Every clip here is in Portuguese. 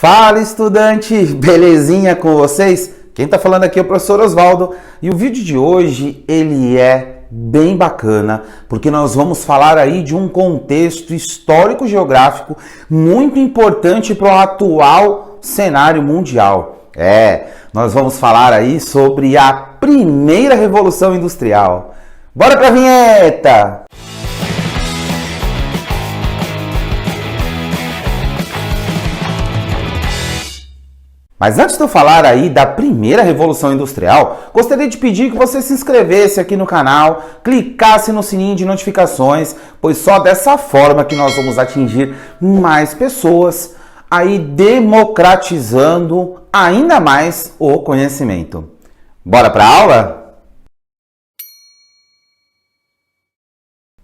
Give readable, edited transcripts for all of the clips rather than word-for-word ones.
Fala, estudante! Belezinha com vocês? Quem tá falando aqui é o professor Osvaldo e o vídeo de hoje ele é bem bacana porque nós vamos falar aí de um contexto histórico-geográfico muito importante para o atual cenário mundial. Nós vamos falar aí sobre a primeira Revolução Industrial. Bora pra vinheta! Mas antes de eu falar aí da primeira Revolução Industrial, gostaria de pedir que você se inscrevesse aqui no canal, clicasse no sininho de notificações, pois só dessa forma que nós vamos atingir mais pessoas, aí democratizando ainda mais o conhecimento. Bora para a aula?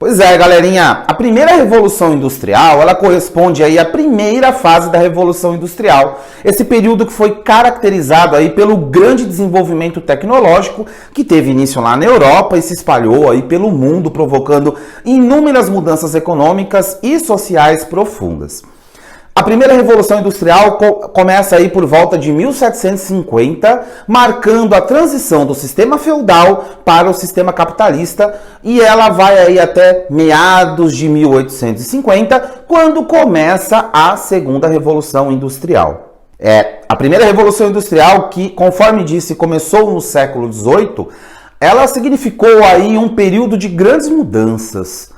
Pois é, galerinha, a primeira Revolução Industrial, ela corresponde aí à primeira fase da Revolução Industrial. Esse período que foi caracterizado aí pelo grande desenvolvimento tecnológico que teve início lá na Europa e se espalhou aí pelo mundo, provocando inúmeras mudanças econômicas e sociais profundas. A primeira Revolução Industrial começa aí por volta de 1750, marcando a transição do sistema feudal para o sistema capitalista, e ela vai aí até meados de 1850, quando começa a segunda Revolução Industrial. A primeira Revolução Industrial, que, conforme disse, começou no século XVIII, ela significou aí um período de grandes mudanças.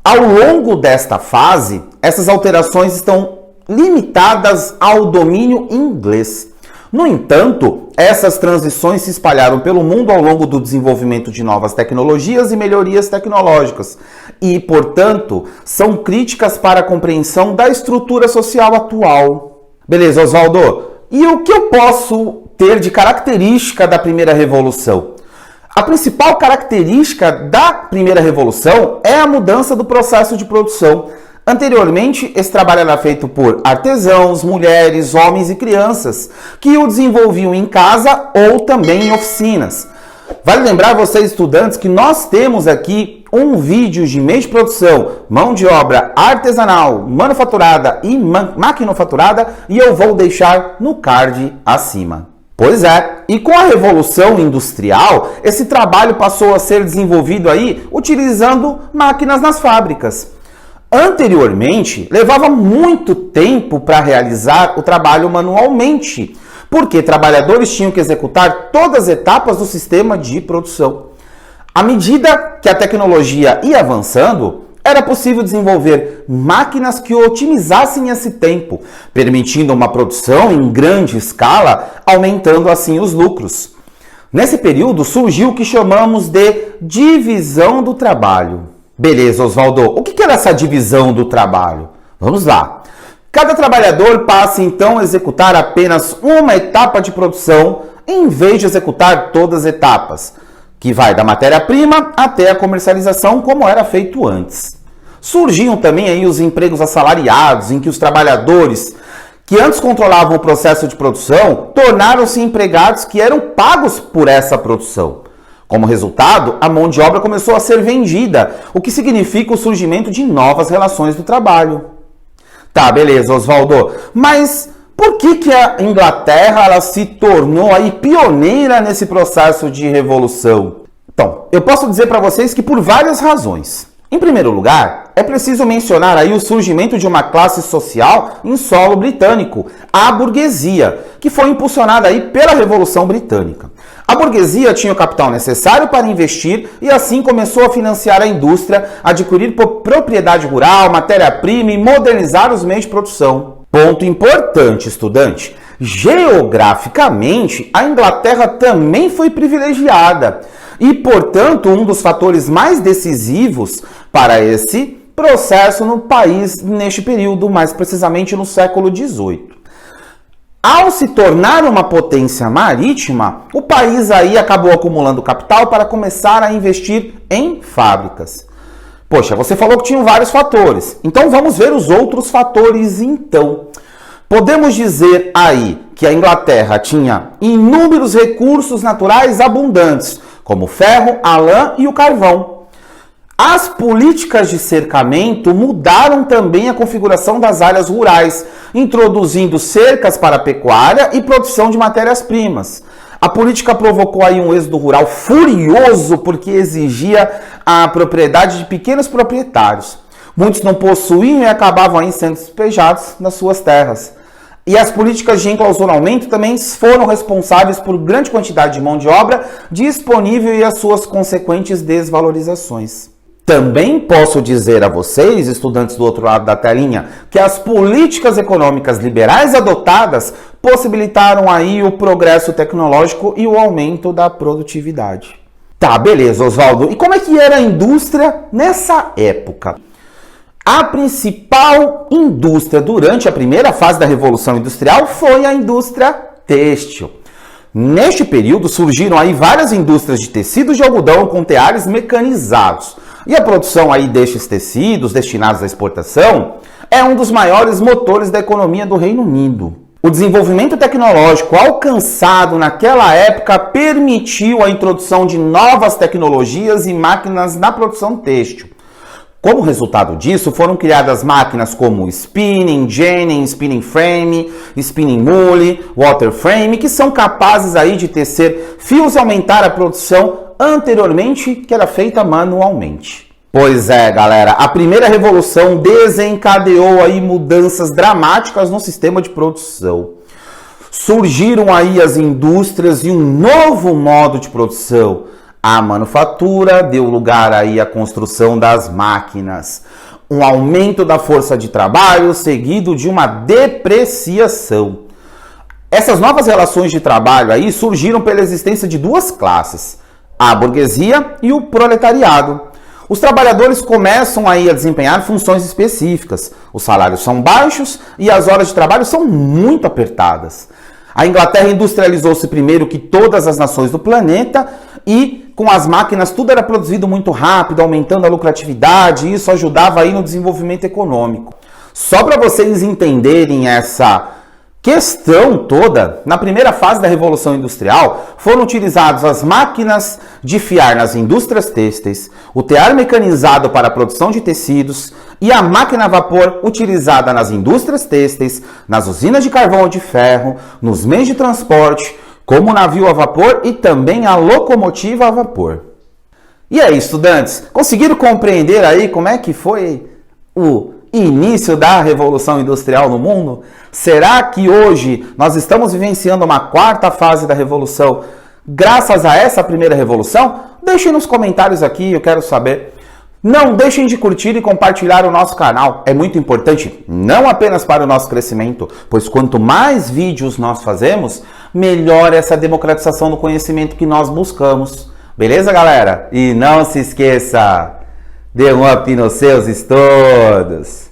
Ao longo desta fase, essas alterações estão limitadas ao domínio inglês. No entanto, essas transições se espalharam pelo mundo ao longo do desenvolvimento de novas tecnologias e melhorias tecnológicas e, portanto, são críticas para a compreensão da estrutura social atual. Beleza, Osvaldo? E o que eu posso ter de característica da primeira revolução? A principal característica da primeira revolução é a mudança do processo de produção. Anteriormente, esse trabalho era feito por artesãos, mulheres, homens e crianças, que o desenvolviam em casa ou também em oficinas. Vale lembrar vocês, estudantes, que nós temos aqui um vídeo de meio de produção, mão de obra artesanal, manufaturada e maquinofaturada, e eu vou deixar no card acima. Pois é, e com a Revolução Industrial, esse trabalho passou a ser desenvolvido aí utilizando máquinas nas fábricas. Anteriormente, levava muito tempo para realizar o trabalho manualmente, porque trabalhadores tinham que executar todas as etapas do sistema de produção. À medida que a tecnologia ia avançando, era possível desenvolver máquinas que otimizassem esse tempo, permitindo uma produção em grande escala, aumentando assim os lucros. Nesse período surgiu o que chamamos de divisão do trabalho. Beleza, Osvaldo, o que era essa divisão do trabalho? Vamos lá. Cada trabalhador passa então a executar apenas uma etapa de produção, em vez de executar todas as etapas, que vai da matéria-prima até a comercialização, como era feito antes. Surgiam também aí os empregos assalariados, em que os trabalhadores que antes controlavam o processo de produção tornaram-se empregados que eram pagos por essa produção. Como resultado, a mão de obra começou a ser vendida, o que significa o surgimento de novas relações do trabalho. Tá, beleza, Osvaldo. Mas por que a Inglaterra ela se tornou aí pioneira nesse processo de revolução? Então, eu posso dizer para vocês que por várias razões. Em primeiro lugar, é preciso mencionar aí o surgimento de uma classe social em solo britânico, a burguesia, que foi impulsionada aí pela Revolução Britânica. A burguesia tinha o capital necessário para investir e assim começou a financiar a indústria, adquirir propriedade rural, matéria-prima e modernizar os meios de produção. Ponto importante, estudante. Geograficamente, a Inglaterra também foi privilegiada e, portanto, um dos fatores mais decisivos para esse processo no país neste período, mais precisamente no século XVIII. Ao se tornar uma potência marítima, o país aí acabou acumulando capital para começar a investir em fábricas. Poxa, você falou que tinham vários fatores, então vamos ver os outros fatores então. Podemos dizer aí que a Inglaterra tinha inúmeros recursos naturais abundantes, como o ferro, a lã e o carvão. As políticas de cercamento mudaram também a configuração das áreas rurais, introduzindo cercas para a pecuária e produção de matérias-primas. A política provocou aí um êxodo rural furioso porque exigia a propriedade de pequenos proprietários. Muitos não possuíam e acabavam aí sendo despejados das suas terras. E as políticas de enclausuramento também foram responsáveis por grande quantidade de mão de obra disponível e as suas consequentes desvalorizações. Também posso dizer a vocês, estudantes do outro lado da telinha, que as políticas econômicas liberais adotadas possibilitaram aí o progresso tecnológico e o aumento da produtividade. Tá, beleza, Oswaldo. E como é que era a indústria nessa época? A principal indústria durante a primeira fase da Revolução Industrial foi a indústria têxtil. Neste período surgiram aí várias indústrias de tecidos de algodão com teares mecanizados. E a produção aí destes tecidos destinados à exportação é um dos maiores motores da economia do Reino Unido. O desenvolvimento tecnológico alcançado naquela época permitiu a introdução de novas tecnologias e máquinas na produção têxtil. Como resultado disso, foram criadas máquinas como spinning, jenning, spinning frame, spinning mule, water frame, que são capazes aí de tecer fios e aumentar a produção anteriormente que era feita manualmente. Pois é, galera, a primeira revolução desencadeou aí mudanças dramáticas no sistema de produção. Surgiram aí as indústrias e um novo modo de produção. A manufatura deu lugar aí à construção das máquinas. Um aumento da força de trabalho seguido de uma depreciação. Essas novas relações de trabalho aí surgiram pela existência de duas classes, a burguesia e o proletariado. Os trabalhadores começam aí a desempenhar funções específicas. Os salários são baixos e as horas de trabalho são muito apertadas. A Inglaterra industrializou-se primeiro que todas as nações do planeta e com as máquinas tudo era produzido muito rápido, aumentando a lucratividade, e isso ajudava aí no desenvolvimento econômico. Só para vocês entenderem essa questão toda, na primeira fase da Revolução Industrial, foram utilizadas as máquinas de fiar nas indústrias têxteis, o tear mecanizado para a produção de tecidos e a máquina a vapor utilizada nas indústrias têxteis, nas usinas de carvão ou de ferro, nos meios de transporte, como o navio a vapor e também a locomotiva a vapor. E aí, estudantes, conseguiram compreender aí como é que foi o início da Revolução Industrial no mundo? Será que hoje nós estamos vivenciando uma quarta fase da Revolução graças a essa primeira Revolução? Deixem nos comentários aqui, eu quero saber. Não deixem de curtir e compartilhar o nosso canal. É muito importante, não apenas para o nosso crescimento, pois quanto mais vídeos nós fazemos, melhor essa democratização do conhecimento que nós buscamos. Beleza, galera? E não se esqueça, dê um up nos seus estudos!